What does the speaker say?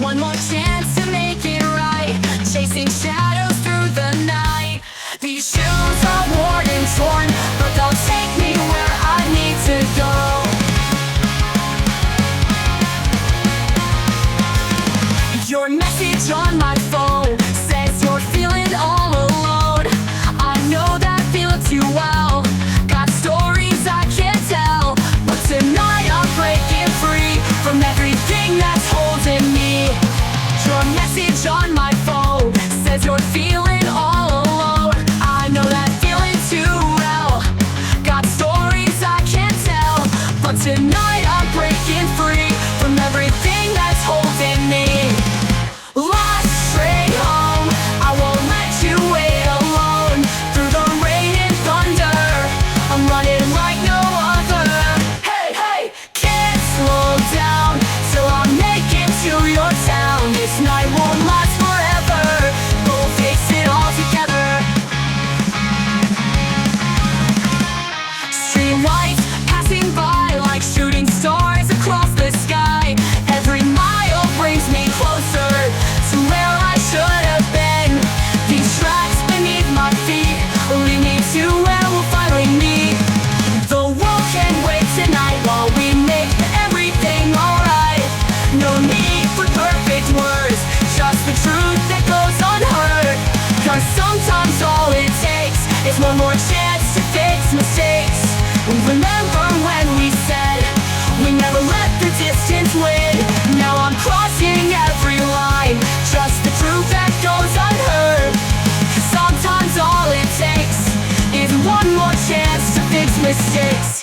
one more chance to make it right, chasing shadows through the night. These shoes are worn and torn, but they'll take me where I need to go. Your message on my phone says you're feeling all alone. I know that feeling too well. Got stories I can't tell, but tonight I'm breaking free from everything that's holding me. Your message on my phone says you're feeling all alone. I know that feeling too well. Got stories I can't tell, but tonight I'm breaking free from everything that's holding me. Lost straight home, I won't let you wait alone. Through the rain and thunder, I'm running like no other. Hey, hey, can't slow down till I make it to your town. This night won't last forever, we'll face it all together. Street lights passing by like shooting stars across the sky. Every mile brings me closer to where I should have been. These tracks beneath my feet lead me to where we'll finally meet. The world can wait tonight while we make everything alright. No need for perfect words, just the truth that goes unheard. Cause sometimes all it takes is one more chance to fix mistakes. Remember when we said we never let the distance win? Now I'm crossing every line, just the truth that goes unheard. Cause sometimes all it takes is one more chance to fix mistakes.